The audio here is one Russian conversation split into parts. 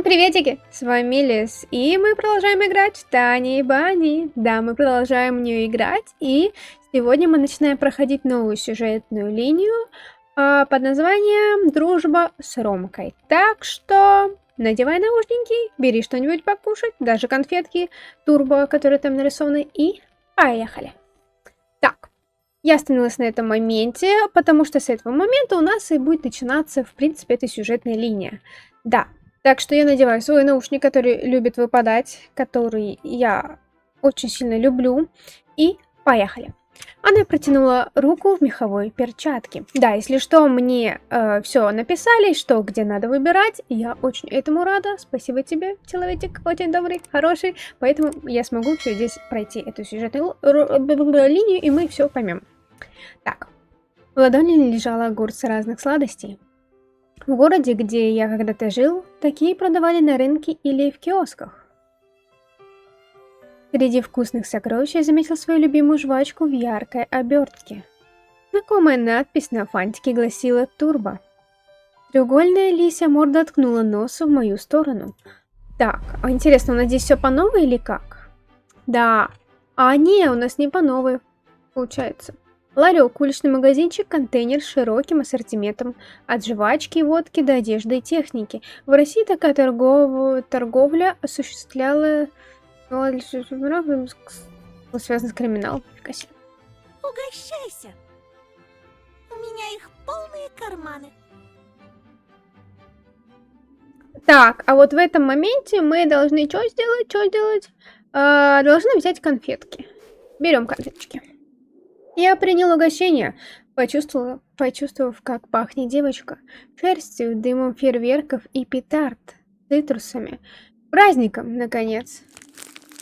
Всем приветики! С вами Лис, и мы продолжаем играть в Тани и Бани. Да, мы продолжаем в нее играть, и сегодня мы начинаем проходить новую сюжетную линию под названием «Дружба с Ромкой». Так что надевай наушники, бери что-нибудь покушать, даже конфетки турбо, которые там нарисованы, и поехали! Так, я остановилась на этом моменте, потому что с этого момента у нас и будет начинаться, в принципе, эта сюжетная линия. Да. Так что я надеваю свой наушник, который любит выпадать, который я очень сильно люблю. И поехали. Она протянула руку в меховой перчатке. Да, если что, мне все написали, что где надо выбирать. Я очень этому рада. Спасибо тебе, человечек, очень добрый, хороший. Поэтому я смогу все здесь пройти, эту сюжетную линию, и мы все поймем. Так, в ладони лежала горсть разных сладостей. В городе, где я когда-то жил, такие продавали на рынке или в киосках. Среди вкусных сокровищ я заметил свою любимую жвачку в яркой обертке. Знакомая надпись на фантике гласила «Турбо». Треугольная лисья морда ткнула нос в мою сторону. Так, а интересно, у нас здесь все по новой или как? Да, а не, у нас не по новой, получается. Ларек, уличный магазинчик, контейнер с широким ассортиментом от жвачки и водки до одежды и техники. В России такая торговля осуществляла связана с криминалом. Угощайся! У меня их полные карманы. Так, а вот в этом моменте мы должны что сделать? Должны взять конфетки. Берем конфеточки. Я принял угощение, почувствовав, как пахнет девочка, шерстью, дымом фейерверков и петард, цитрусами. Праздником, наконец.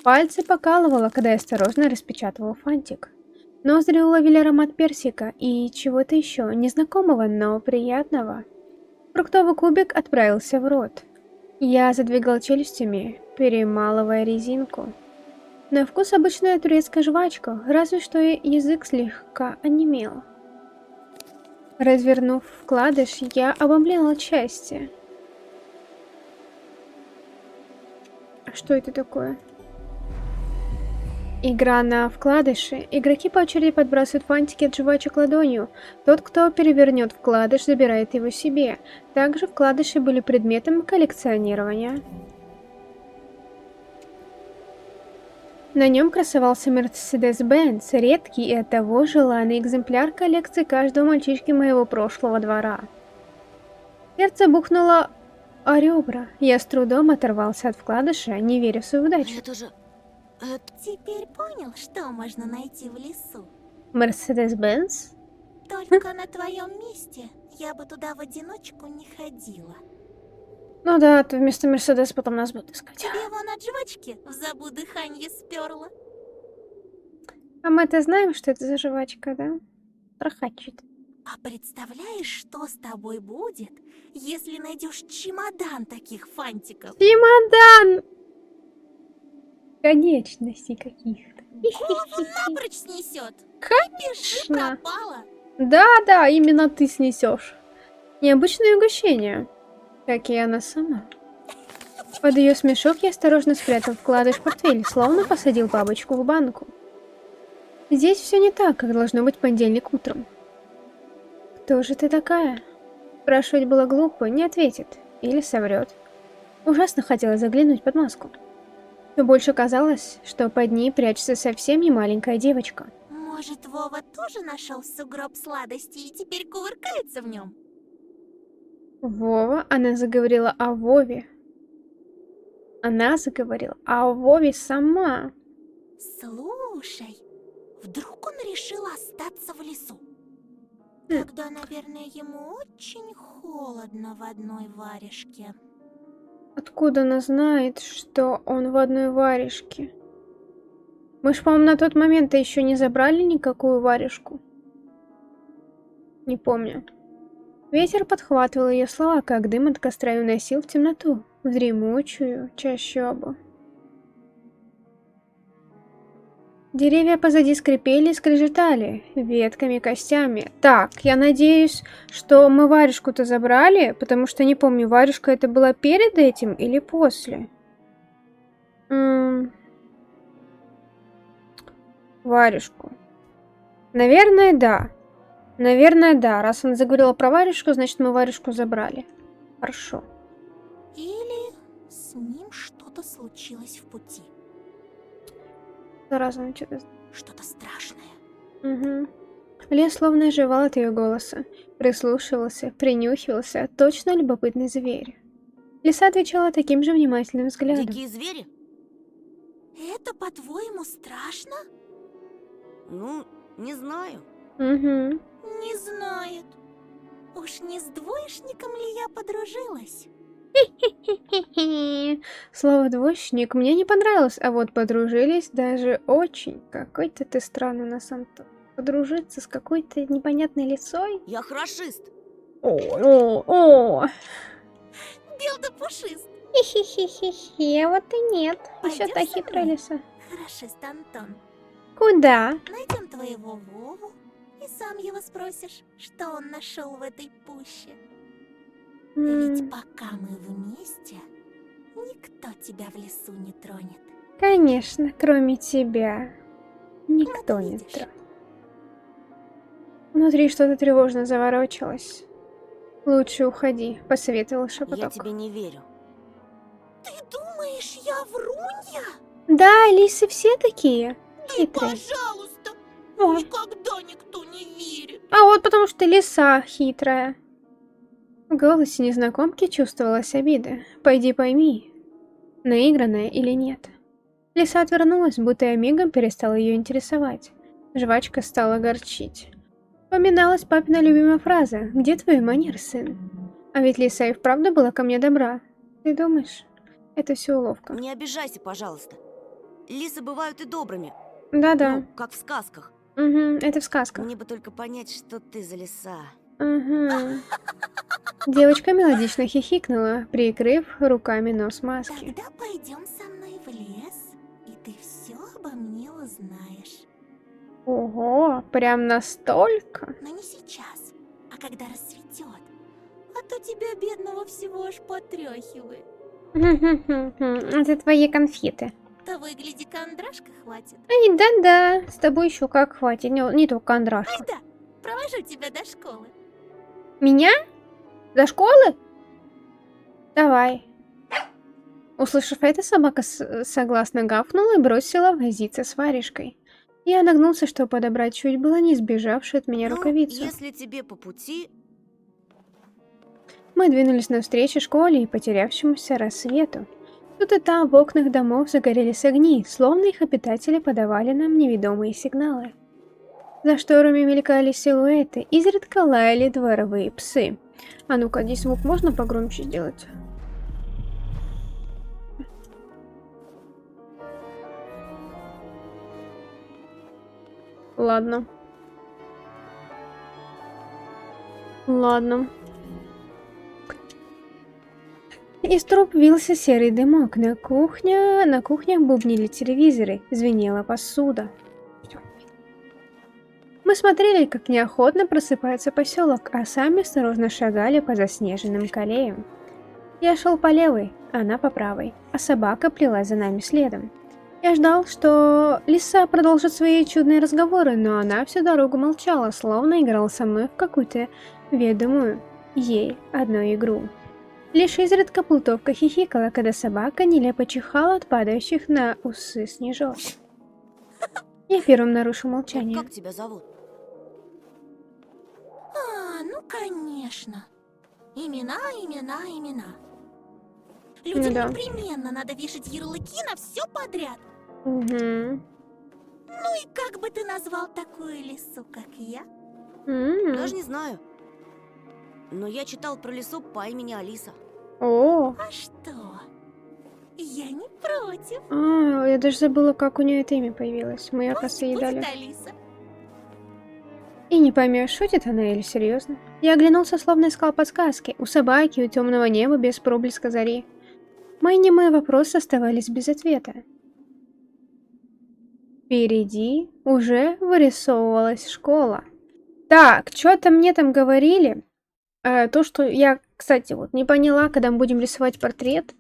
Пальцы покалывало, когда я осторожно распечатывал фантик. Ноздри уловили аромат персика и чего-то еще, незнакомого, но приятного. Фруктовый кубик отправился в рот. Я задвигал челюстями, перемалывая резинку. На вкус обычная турецкая жвачка, разве что язык слегка онемел. Развернув вкладыш, я обомлел от счастья. А что это такое? Игра на вкладыше. Игроки по очереди подбрасывают фантики от жвачек ладонью. Тот, кто перевернет вкладыш, забирает его себе. Также вкладыши были предметом коллекционирования. На нем красовался Mercedes-Benz, редкий и оттого желанный экземпляр коллекции каждого мальчишки моего прошлого двора. Сердце бухнуло о ребра. Я с трудом оторвался от вкладыша, не веря в свою удачу. Это же... Теперь понял, что можно найти в лесу? Mercedes-Benz? Только на твоем месте я бы туда в одиночку не ходила. Ну да, ты вместо Мерседес потом нас будут искать. Тебе вон от жвачки в забу дыханье сперла. А мы-то знаем, что это за жвачка, да? Прохачет. А представляешь, что с тобой будет, если найдешь чемодан таких фантиков? Чемодан! Конечностей каких-то. Голову напрочь снесет. Пиши Конечно. пропала. Да, именно ты снесешь. Необычное угощение. Как и она сама. Под ее смешок я осторожно спрятал вкладыш в портфель, словно посадил бабочку в банку. Здесь все не так, как должно быть в понедельник утром. Кто же ты такая? Спрашивать было глупо, не ответит. Или соврет. Ужасно хотелось заглянуть под маску. Но больше казалось, что под ней прячется совсем не маленькая девочка. Может, Вова тоже нашел сугроб сладостей и теперь кувыркается в нем? Вова, она заговорила о Вове. Она заговорила о Вове сама. Слушай, вдруг он решил остаться в лесу? Тогда, наверное, ему очень холодно в одной варежке. Откуда она знает, что он в одной варежке? Мы ж, по-моему, на тот момент еще не забрали никакую варежку. Не помню. Ветер подхватывал ее слова, как дым от костра, и уносил в темноту, в дремучую чащобу. Деревья позади скрипели и скрежетали ветками, костями. Так, я надеюсь, что мы варежку-то забрали, потому что не помню, варежка это была перед этим или после? Варежку. Наверное, да. Наверное, да. Раз она заговорила про варежку, значит, мы варежку забрали. Хорошо. Или с ним что-то случилось в пути. Сразу что-то... Что-то страшное. Угу. Лес словно оживал от ее голоса. Прислушивался, принюхивался, точно любопытный зверь. Лиса отвечала таким же внимательным взглядом. Дикие звери? Это, по-твоему, страшно? Ну, не знаю. Угу. Не знает. Уж не с двоечником ли я подружилась? Слово «двоечник» мне не понравилось, а вот подружились даже очень. Какой-то ты странный, на самом-то. Подружиться с какой-то непонятной лисой? Я хорошист. О. Бел да пушист. Хи-хи-хи-хи-хи, вот и нет. Еще Пойдёшь та со хитрая мной? лиса. Хорошист, Антон. Куда? Найдем твоего Вову и сам его спросишь, что он нашел в этой пуще. Ведь пока мы вместе, никто тебя в лесу не тронет. Конечно, кроме тебя. Никто Вот не видишь. тронет. Внутри что-то тревожно заворочилось. Лучше уходи, посоветовал шепоток. Я тебе не верю. Ты думаешь, я врунья? Да, лисы все такие. Ты, Хитрые. пожалуйста, Ой. никогда никто не верит. А вот потому что лиса хитрая. В голосе незнакомки чувствовалась обида. Пойди пойми, наигранная или нет. Лиса отвернулась, будто и мигом перестала ее интересовать. Жвачка стала горчить. Вспоминалась папина любимая фраза «Где твои манеры, сын?» А ведь лиса и вправду была ко мне добра. Ты думаешь? Это все уловка. Не обижайся, пожалуйста. Лисы бывают и добрыми. Да-да. Ну, как в сказках. Угу, это в сказках. Мне бы только понять, что ты за лиса. Угу. Девочка мелодично хихикнула, прикрыв руками нос маски. Тогда пойдем со мной в лес, и ты все обо мне узнаешь. Ого, прям настолько? Но не сейчас, а когда рассветет. А то тебя, бедного, всего аж потряхивает. Это твои конфеты. Того и гляди, кондрашка хватит. Ай, да-да, с тобой еще как хватит, не только кондрашка. Ай да, провожу тебя до школы. Меня? До школы? Давай. Услышав это, собака согласно гавкнула и бросила возиться с варежкой. Я нагнулся, чтобы подобрать чуть было не сбежавшую от меня Ну, рукавицу. если тебе по пути, Мы двинулись навстречу школе и потерявшемуся рассвету. Тут и там в окнах домов загорелись огни, словно их обитатели подавали нам неведомые сигналы. За шторами мелькали силуэты, изредка лаяли дворовые псы. А ну-ка, здесь звук можно погромче сделать? Ладно. Ладно. Из труб вился серый дымок. На кухнях бубнили телевизоры, звенела посуда. Мы смотрели, как неохотно просыпается поселок, а сами осторожно шагали по заснеженным колеям. Я шел по левой, она по правой, а собака плелась за нами следом. Я ждал, что лиса продолжит свои чудные разговоры, но она всю дорогу молчала, словно играла со мной в какую-то ведомую ей одну игру. Лишь изредка плутовка хихикала, когда собака нелепо чихала от падающих на усы снежок. Я первым нарушил молчание. как тебя зовут? Ну конечно. Имена, имена, имена. Людям да. непременно надо вешать ярлыки на все подряд. Угу. Ну и как бы ты назвал такую лису, как я? Даже не знаю. Но я читал про лису по имени Алиса. О, А что? Я не против. я даже забыла, как у нее это имя появилось. Мы, Пусть оказывается, ей будет дали. Алиса. И не поймешь, шутит она или серьезно. Я оглянулся, словно искал подсказки. У собаки, у темного неба без проблеска зари. Мои немые вопросы оставались без ответа. Впереди уже вырисовывалась школа. Так, что-то мне там говорили. То, что я, кстати, вот не поняла, когда мы будем рисовать портрет.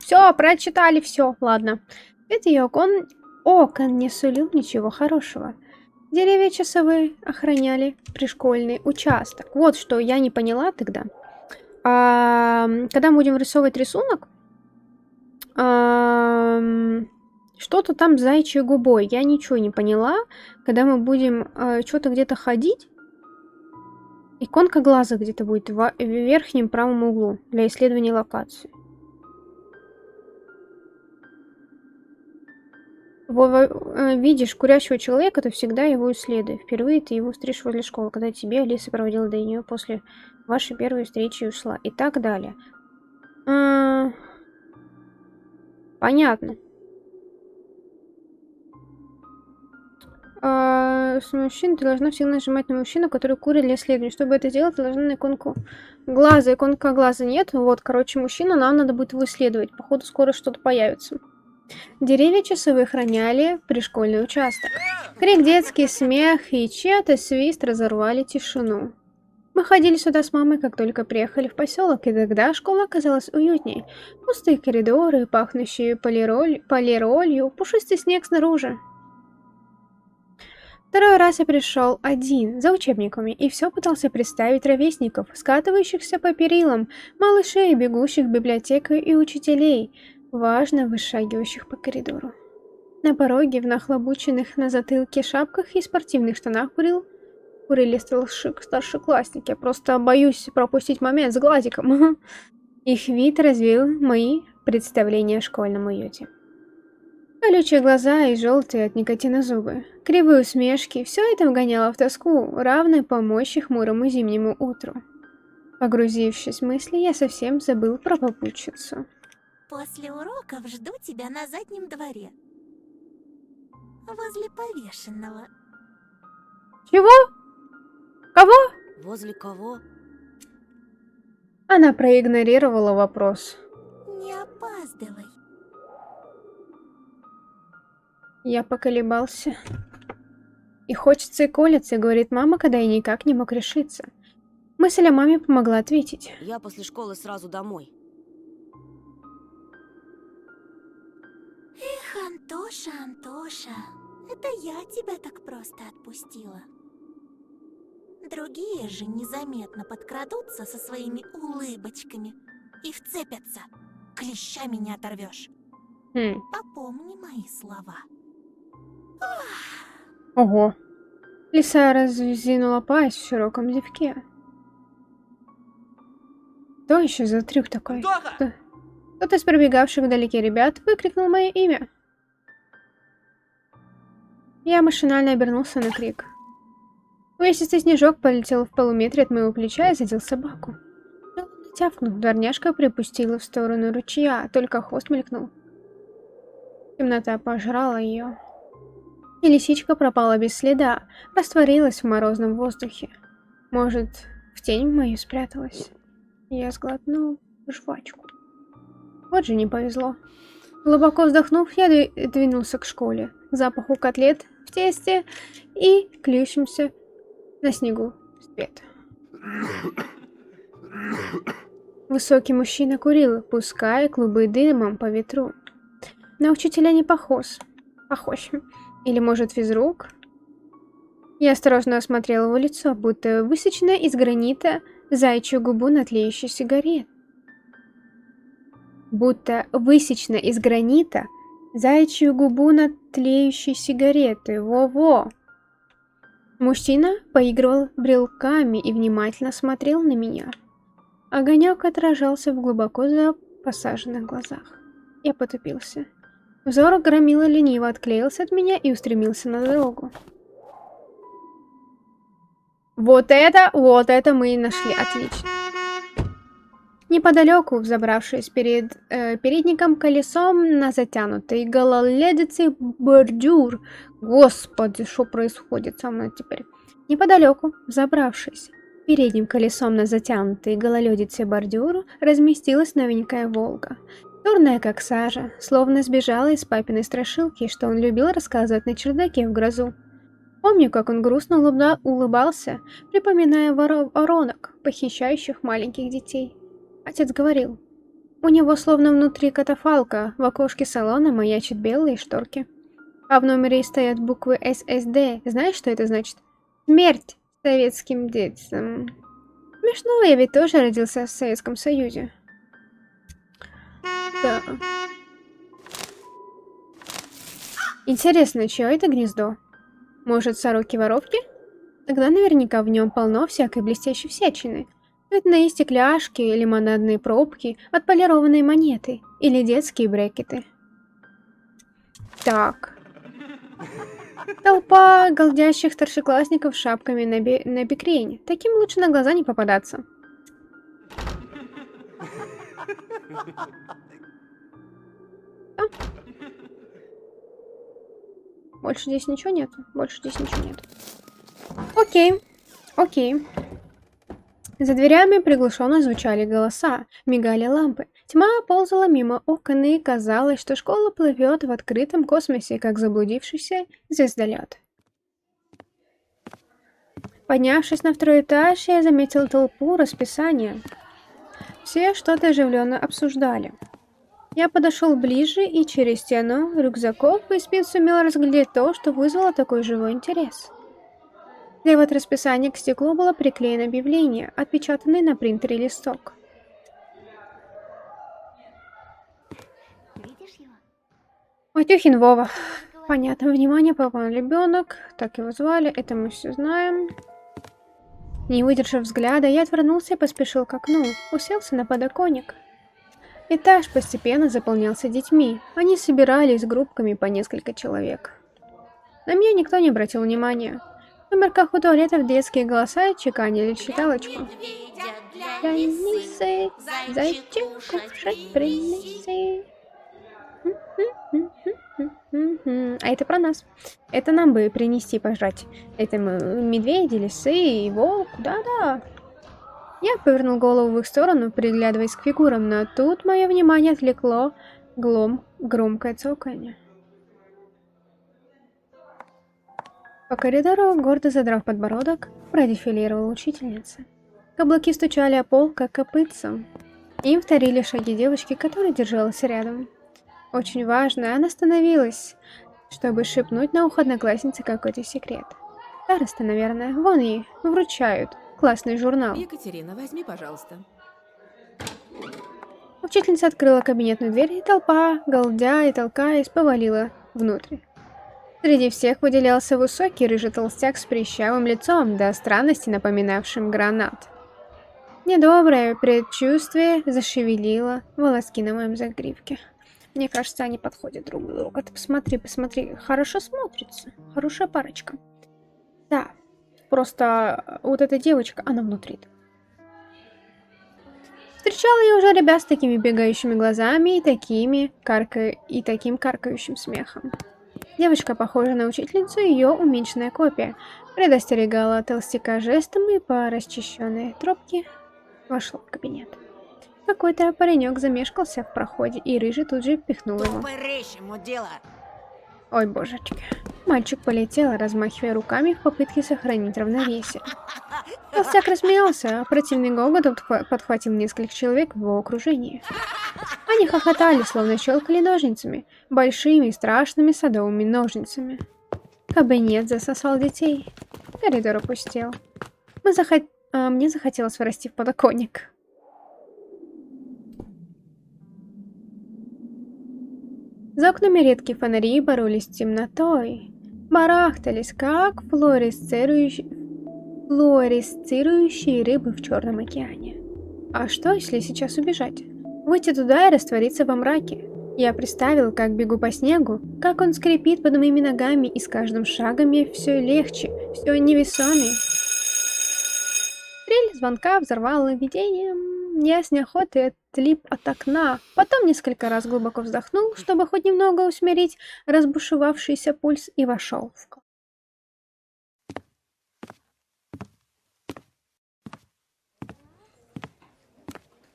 Все, прочитали, все, ладно. Это и окон не сулил ничего хорошего. Деревья часовые охраняли пришкольный участок. Вот что я не поняла тогда. Когда мы будем рисовать рисунок, что-то там с заячьей губой. Я ничего не поняла. Когда мы будем что-то где-то ходить, иконка глаза где-то будет в верхнем правом углу для исследования локации. Видишь курящего человека, то всегда его исследуй. Впервые ты его встретишь возле школы, когда тебе Алиса проводила до нее после вашей первой встречи и ушла. И так далее. Понятно. С мужчин ты должна всегда нажимать на мужчину, который курит для исследования. Чтобы это сделать, ты должна на иконку глаза. Иконка глаза нет. Вот, короче, мужчину нам надо будет его исследовать. Походу, скоро что-то появится. Деревья часовые охраняли пришкольный участок. Крик, детский смех и чей-то свист разорвали тишину. Мы ходили сюда с мамой, как только приехали в поселок, и тогда школа оказалась уютней. Пустые коридоры, пахнущие полиролью, пушистый снег снаружи. Второй раз я пришел один, за учебниками, и все пытался представить ровесников, скатывающихся по перилам, малышей, бегущих в библиотеку и учителей, важно вышагивающих по коридору. На пороге, в нахлобученных на затылке шапках и спортивных штанах курили старшеклассники. Я просто боюсь пропустить момент с глазиком. Их вид развил мои представления о школьном уюте. Колючие глаза и желтые от никотина зубы, кривые усмешки — все это вгоняло в тоску, равной помощи хмурому зимнему утру. Погрузившись в мысли, я совсем забыл про попутчицу. После уроков жду тебя на заднем дворе. Возле повешенного. Чего? Кого? Возле кого? Она проигнорировала вопрос. Не опаздывай. Я поколебался. И хочется, и колется, говорит мама, когда я никак не мог решиться. Мысль о маме помогла ответить. Я после школы сразу домой. Эх, Антоша, Антоша, это я тебя так просто отпустила. Другие же незаметно подкрадутся со своими улыбочками и вцепятся. Клещами не оторвешь. Попомни мои слова. Ого. Лиса разъяснула пасть в широком зевке. Что еще за трюк такой? Кто-то из пробегавших вдалеке ребят выкрикнул мое имя. Я машинально обернулся на крик. Увесистый снежок полетел в полуметре от моего плеча и задел собаку. Тявкнув, дворняжка припустила в сторону ручья, только хвост мелькнул. Темнота пожрала ее. И лисичка пропала без следа, растворилась в морозном воздухе. Может, в тень мою спряталась. Я сглотнул жвачку. Вот же не повезло. Глубоко вздохнув, я двинулся к школе, к запаху котлет в тесте и клюющимся на снегу свет. Высокий мужчина курил, пуская клубы дымом по ветру. На учителя не похож. Или, может, физрук? Я осторожно осмотрел его лицо, будто высеченное из гранита заячью губу на тлеющей сигарет. Будто высечено из гранита заячью губу на тлеющей сигареты. Во-во! Мужчина поигрывал брелками и внимательно смотрел на меня. Огонек отражался в глубоко посаженных глазах. Я потупился. Взор громила лениво отклеился от меня и устремился на дорогу. Вот это мы и нашли. Отлично. Неподалеку, взобравшись перед передником колесом на затянутый гололедицей бордюр. Господи, что происходит со мной теперь? Неподалеку, взобравшись передним колесом на затянутый гололедицей бордюр, разместилась новенькая Волга. Черная, как сажа, словно сбежала из папиной страшилки, что он любил рассказывать на чердаке в грозу. Помню, как он грустно улыбался, припоминая воронок, похищающих маленьких детей. Отец говорил, у него словно внутри катафалка, в окошке салона маячат белые шторки. А в номере стоят буквы ССД. Знаешь, что это значит? Смерть советским детям. Смешно, я ведь тоже родился в Советском Союзе. Да. Интересно, чье это гнездо? Может, сороки-воровки? Тогда наверняка в нем полно всякой блестящей всячины. Цветные стекляшки, лимонадные пробки, отполированные монеты или детские брекеты. Так. Толпа голдящих старшеклассников с шапками на бикрень. Таким лучше на глаза не попадаться. А? Больше здесь ничего нет. Больше здесь ничего нет. Окей. Окей. За дверями приглушенно звучали голоса, мигали лампы. Тьма ползала мимо окон, и казалось, что школа плывет в открытом космосе, как заблудившийся звездолет. Поднявшись на второй этаж, я заметил толпу расписания. Все что-то оживленно обсуждали. Я подошел ближе и через стену рюкзаков и спин сумел разглядеть то, что вызвало такой живой интерес. Слева от расписания к стеклу было приклеено объявление, отпечатанный на принтере листок. Матюхин Вова. Понятно, внимание, папа, ребенок. Так его звали, это мы все знаем. Не выдержав взгляда, я отвернулся и поспешил к окну, уселся на подоконник. Этаж постепенно заполнялся детьми. Они собирались группками по несколько человек. На меня никто не обратил внимания. В сумерках у туалетов детские голоса чеканили читалочку. Для Нисы, зайчик кушать принеси. А это про нас. Это нам бы принести пожрать. Это мы медведи, лисы и волк. Да-да. Я повернул голову в их сторону, приглядываясь к фигурам, но тут мое внимание отвлекло громкое цоканье. По коридору, гордо задрав подбородок, продефилировала учительница. Каблуки стучали о пол, как копытцем. Им вторили шаги девочки, которая держалась рядом. Очень важно, она остановилась, чтобы шепнуть на ухо однокласснице какой-то секрет. Староста, наверное, вон ей вручают классный журнал. Екатерина, возьми, пожалуйста. Учительница открыла кабинетную дверь, и толпа, галдя и толкаясь, повалила внутрь. Среди всех выделялся высокий рыжий толстяк с прыщавым лицом, до странности напоминавшим гранат. Недоброе предчувствие зашевелило волоски на моем загривке. Мне кажется, они подходят друг к другу. Ты посмотри, посмотри, хорошо смотрится. Хорошая парочка. Да, просто вот эта девочка, она внутри. Встречала я уже ребят с такими бегающими глазами и таким каркающим смехом. Девочка, похожа на учительницу, ее уменьшенная копия, предостерегала толстяка жестом и по расчищенной тропке вошла в кабинет. Какой-то паренек замешкался в проходе, и рыжий тут же пихнул его. Ой, божечки. Мальчик полетел, размахивая руками в попытке сохранить равновесие. Толстяк рассмеялся, а противный гогот подхватил нескольких человек в его окружении. Они хохотали, словно щелкали ножницами, большими страшными садовыми ножницами. Кабинет засосал детей. Коридор опустел. Мне захотелось врасти в подоконник. За окнами редкие фонари боролись с темнотой. Барахтались, как флуоресцирующие рыбы в Черном океане. А что, если сейчас убежать? Выйти туда и раствориться во мраке. Я представил, как бегу по снегу, как он скрипит под моими ногами, и с каждым шагом мне все легче, все невесомее. Трель звонка взорвала видение. Я с неохотой отлип от окна, потом несколько раз глубоко вздохнул, чтобы хоть немного усмирить разбушевавшийся пульс, и вошел в класс.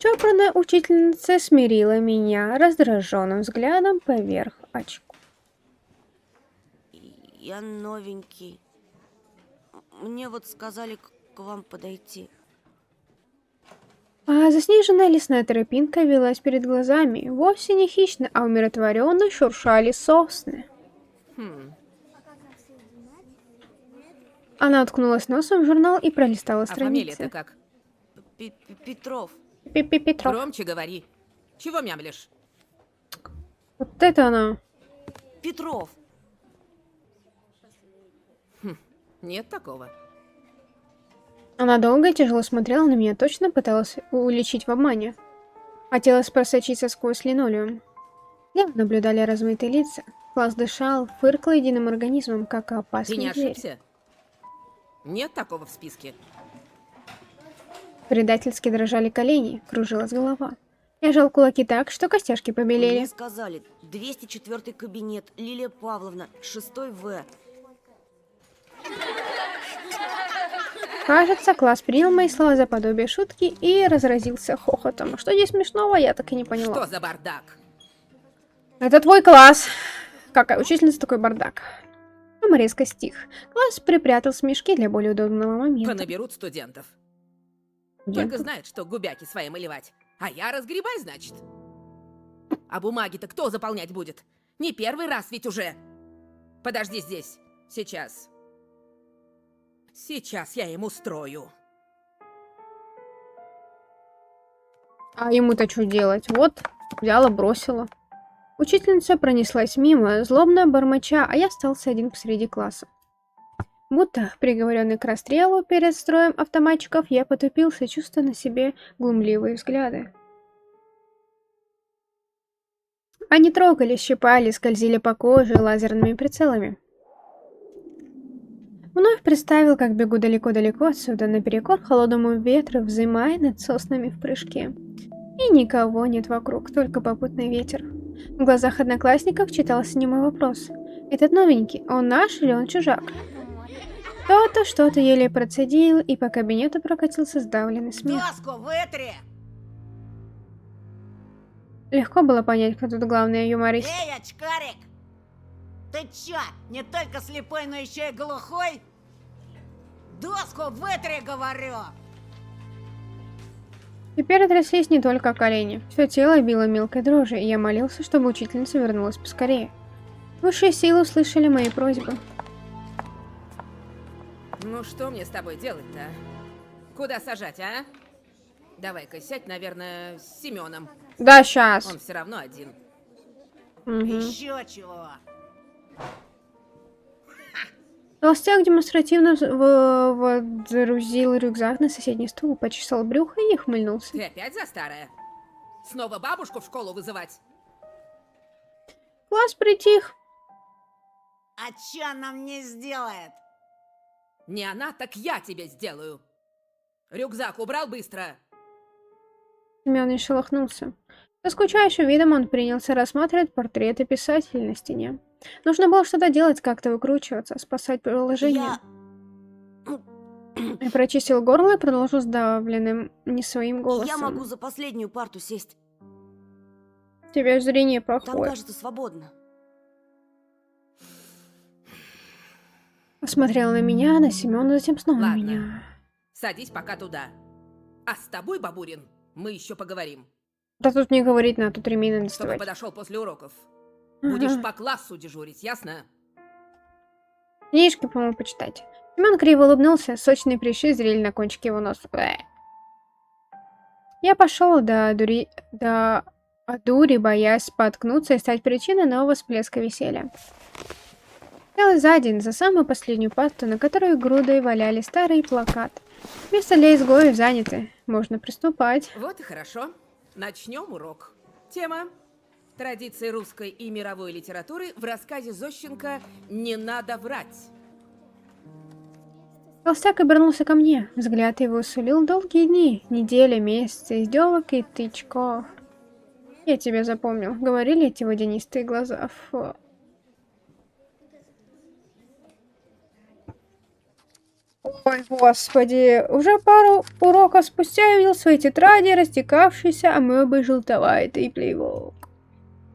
Чопорная учительница смирила меня раздраженным взглядом поверх очков. Я новенький. Мне вот сказали к вам подойти. А заснеженная лесная тропинка велась перед глазами, вовсе не хищно, а умиротворенно шуршали сосны. Она уткнулась носом в журнал и пролистала А фамилия-то страницы. как? Петров. Петров. Громче говори. Чего мямлишь? Вот это она. Петров. Нет такого. Она долго и тяжело смотрела на меня, точно пыталась уличить в обмане. Хотелось просочиться сквозь линолеум. Слева наблюдали размытые лица. Класс дышал, фыркал единым организмом, как Ты опасный не зверь. ошибся? Нет такого в списке. Предательски дрожали колени, кружилась голова. Я жал кулаки так, что костяшки побелели. Мне сказали, 204 кабинет, Лилия Павловна, 6 В. Кажется, класс принял мои слова за подобие шутки и разразился хохотом. Что здесь смешного, я так и не поняла. Что за бардак? Это твой класс. Какая учительница, такой бардак. Мама резко стих. Класс припрятал смешки для более удобного момента. Понаберут студентов. Студентов? Только знают, что губяки свои малевать. А я разгребай, значит. А бумаги-то кто заполнять будет? Не первый раз ведь уже. Подожди здесь. Сейчас. Сейчас я им устрою. А ему-то что делать? Вот, взяла, бросила. Учительница пронеслась мимо, злобно бормоча, а я остался один посреди класса. Будто приговоренный к расстрелу перед строем автоматчиков, я потупился, чувствуя на себе глумливые взгляды. Они трогали, щипали, скользили по коже лазерными прицелами. Вновь представил, как бегу далеко-далеко отсюда, наперекор холодному ветру, взымая над соснами в прыжке. И никого нет вокруг, только попутный ветер. В глазах одноклассников читался немой вопрос. Этот новенький, он наш или он чужак? Кто-то что-то еле процедил, и по кабинету прокатился сдавленный смех. Доску вытри! Легко было понять, кто тут главный юморист. Эй, очкарик! Ты чё, не только слепой, но еще и глухой? Доску вытри, говорю! Теперь тряслись не только колени. Все тело било мелкой дрожью, и я молился, чтобы учительница вернулась поскорее. Высшие силы услышали мои просьбы. Ну что мне с тобой делать-то? Куда сажать, а? Давай-ка сядь, наверное, с Семеном. Да, сейчас. Он все равно один. Еще чего? Толстяк демонстративно водрузил рюкзак на соседний стул, почесал брюхо и ухмыльнулся. Ты опять за старое? Снова бабушку в школу вызывать? Класс притих. А чё она мне сделает? Не она, так я тебе сделаю. Рюкзак убрал быстро. Семен не шелохнулся. Со скучающим видом он принялся рассматривать портреты писателей на стене. Нужно было что-то делать, как-то выкручиваться, спасать положение. Я прочистил горло и продолжил сдавленным, не своим голосом. Я могу за последнюю парту сесть. У тебя зрение Там, проходит. кажется, свободно. Посмотрел на меня, на Семена, затем снова на Ладно. меня. Садись пока туда. А с тобой, Бабурин, мы еще поговорим. Да тут не говорить, надо тут ремень Чтобы доставать. подошел после уроков. Ага. Будешь по классу дежурить, ясно? Книжки, по-моему, почитать. Семен криво улыбнулся, сочные прыщи зрели на кончике его носа. Я пошел до дури, боясь споткнуться и стать причиной нового всплеска веселья. Сел за день за самую последнюю парту, на которой грудой валяли старый плакат. Место для изгоев заняты. Можно приступать. Вот и хорошо. Начнем урок. Тема: традиции русской и мировой литературы в рассказе Зощенко «Не надо врать». Толстяк обернулся ко мне. Взгляд его сулил долгие дни, недели, месяцы, издевок и тычков. Я тебя запомнил. Говорили эти водянистые глаза. Фу. Ой, господи, уже пару уроков спустя я видел свои тетради, растекавшиеся амебы желтоватый плевок.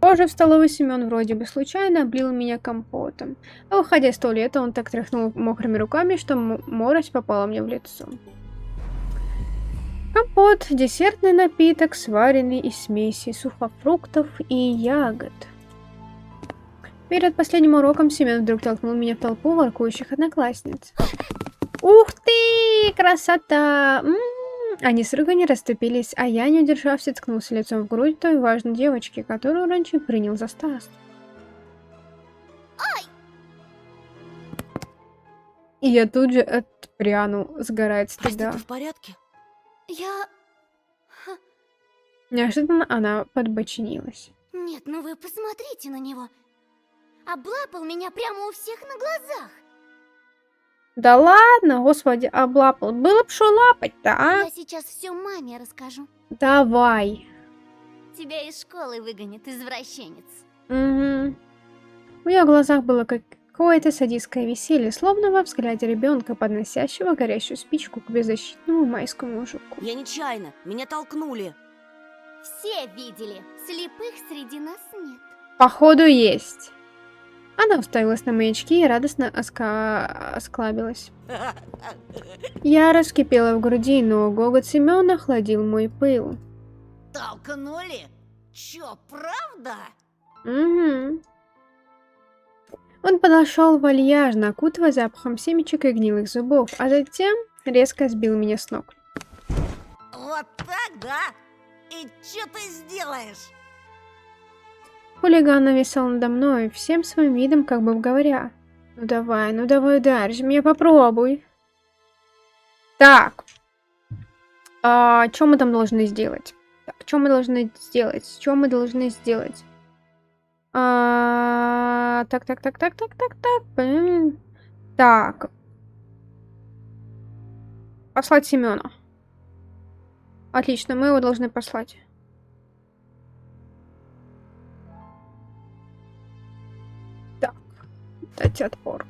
Позже в столовой Семен вроде бы случайно облил меня компотом. А выходя из туалета, он так тряхнул мокрыми руками, что морось попала мне в лицо. Компот – десертный напиток, сваренный из смеси сухофруктов и ягод. Перед последним уроком Семен вдруг толкнул меня в толпу воркующих одноклассниц. Ух ты, красота! Они с рыганием расступились, а я, не удержавшись, ткнулся лицом в грудь той важной девочки, которую раньше принял за старосту. И я тут же отпрянул, сгорая от Прости, стыда. ты в порядке? Я... Неожиданно она подбочинилась. Нет, ну вы посмотрите на него. Облапал меня прямо у всех на глазах. Да ладно, господи, облапал. Было б шо лапать-то, а? Я сейчас все маме расскажу. Давай. Тебя из школы выгонит, извращенец. Угу. В ее глазах было какое-то садистское веселье, словно во взгляде ребенка, подносящего горящую спичку к беззащитному майскому мужику. Я нечаянно, меня толкнули. Все видели, слепых среди нас нет. Походу есть. Она уставилась на мои очки и радостно осклабилась. Ярость кипела в груди, но гогот Семена охладил мой пыл. Толкнули? Чё, правда? Угу. Он подошел вальяжно, окутывая запахом семечек и гнилых зубов, а затем резко сбил меня с ног. Вот так, да? И чё ты сделаешь? Хулиган нависал надо мной, всем своим видом как бы говоря: ну давай, ударь же меня, попробуй. Так. Что мы там должны сделать? Так, что мы должны сделать? Что мы должны сделать? Так. Так. Послать Семена. Отлично, мы его должны послать. Так. Дать отпор.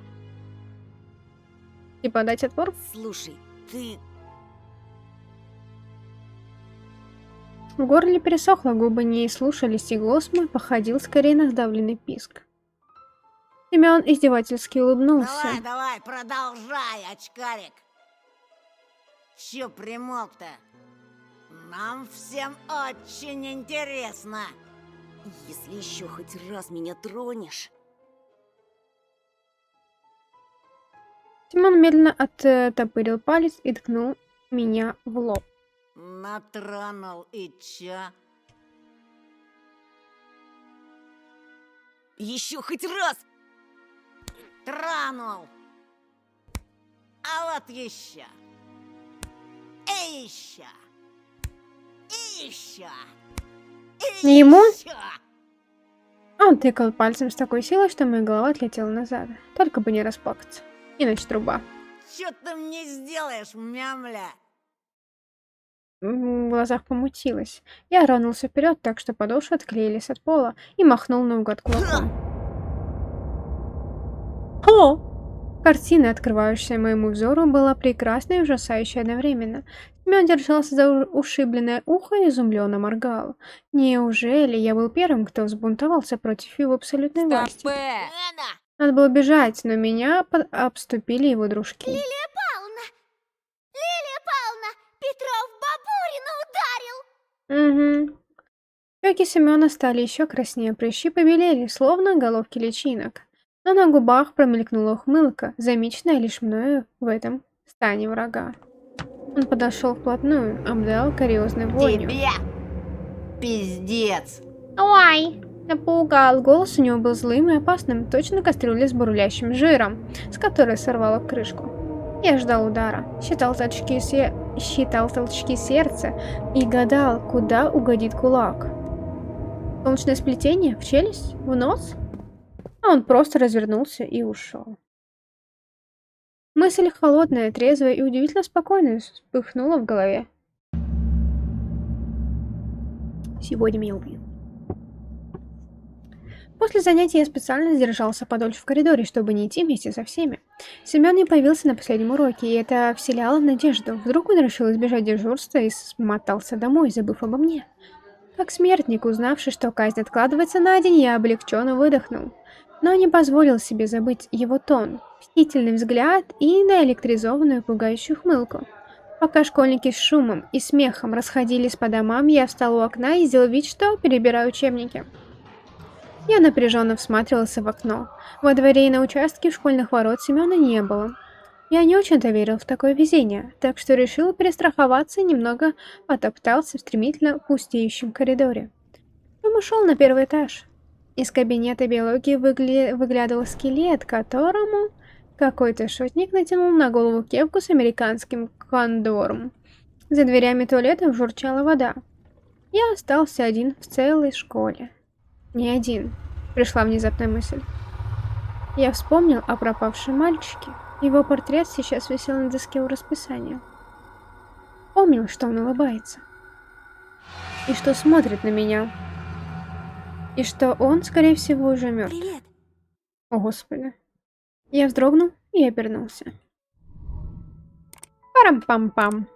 Типа дать отпор? Слушай, ты... В горле пересохло, губы не слушались, и голос мой походил скорее на сдавленный писк. Семен издевательски улыбнулся. Давай, продолжай, очкарик. Чё примолк-то? Нам всем очень интересно. Если еще хоть раз меня тронешь... Семен медленно оттопырил палец и ткнул меня в лоб. Натронул и чё? Еще хоть раз! Тронул! А вот еще! И еще! И еще! И Ему? еще! Он тыкал пальцем с такой силой, что моя голова отлетела назад. Только бы не расплакаться. Иначе труба. Чё ты мне сделаешь, мямля? В глазах помутилось. Я рванулся вперед, так что подошвы отклеились от пола, и махнул наугад кулаком. О! Картина, открывающаяся моему взору, была прекрасной и ужасающей одновременно. Семен держался за ушибленное ухо и изумленно моргал. Неужели я был первым, кто взбунтовался против его абсолютной власти? Эна! Надо было бежать, но меня обступили его дружки. Лилия Павловна! Петров бабурина ударил! Угу. Щеки Семена стали еще краснее, прыщи побелели, словно головки личинок. Но на губах промелькнула ухмылка, замеченная лишь мною в этом стане врага. Он подошел вплотную, обдал кариозной вонью. Тебе! Пиздец! Ой! Напугал. Голос у него был злым и опасным, точно кастрюля с бурлящим жиром, с которой сорвала крышку. Я ждал удара, считал толчки сердца и гадал, куда угодит кулак. Солнечное сплетение? В челюсть? В нос? А он просто развернулся и ушел. Мысль холодная, трезвая и удивительно спокойная вспыхнула в голове. Сегодня меня убьют. После занятия я специально задержался подольше в коридоре, чтобы не идти вместе со всеми. Семен не появился на последнем уроке, и это вселяло надежду. Вдруг он решил избежать дежурства и смотался домой, забыв обо мне. Как смертник, узнавший, что казнь откладывается на день, я облегченно выдохнул. Но не позволил себе забыть его тон, мстительный взгляд и наэлектризованную пугающую хмылку. Пока школьники с шумом и смехом расходились по домам, я встал у окна и сделал вид, что перебираю учебники. Я напряженно всматривался в окно. Во дворе и на участке школьных ворот Семена не было. Я не очень-то верил в такое везение, так что решил перестраховаться и немного потоптался в стремительно пустеющем коридоре. Потом ушел на первый этаж. Из кабинета биологии выглядывал скелет, которому какой-то шутник натянул на голову кепку с американским кондором. За дверями туалета журчала вода. Я остался один в целой школе. Не один, пришла внезапная мысль. Я вспомнил о пропавшем мальчике. Его портрет сейчас висел на доске у расписания. Помнил, что он улыбается. И что смотрит на меня. И что он, скорее всего, уже мертв. Привет. О, Господи. Я вздрогнул и обернулся. Парам-пам-пам.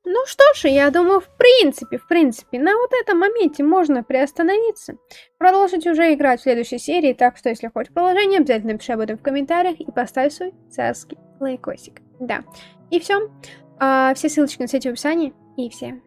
Ну что ж, я думаю, в принципе, на вот этом моменте можно приостановиться. Продолжить уже играть в следующей серии, так что если хочешь продолжение, обязательно напиши об этом в комментариях и поставь свой царский лайкосик. Да. И все. Все ссылочки на сайте в описании. И всем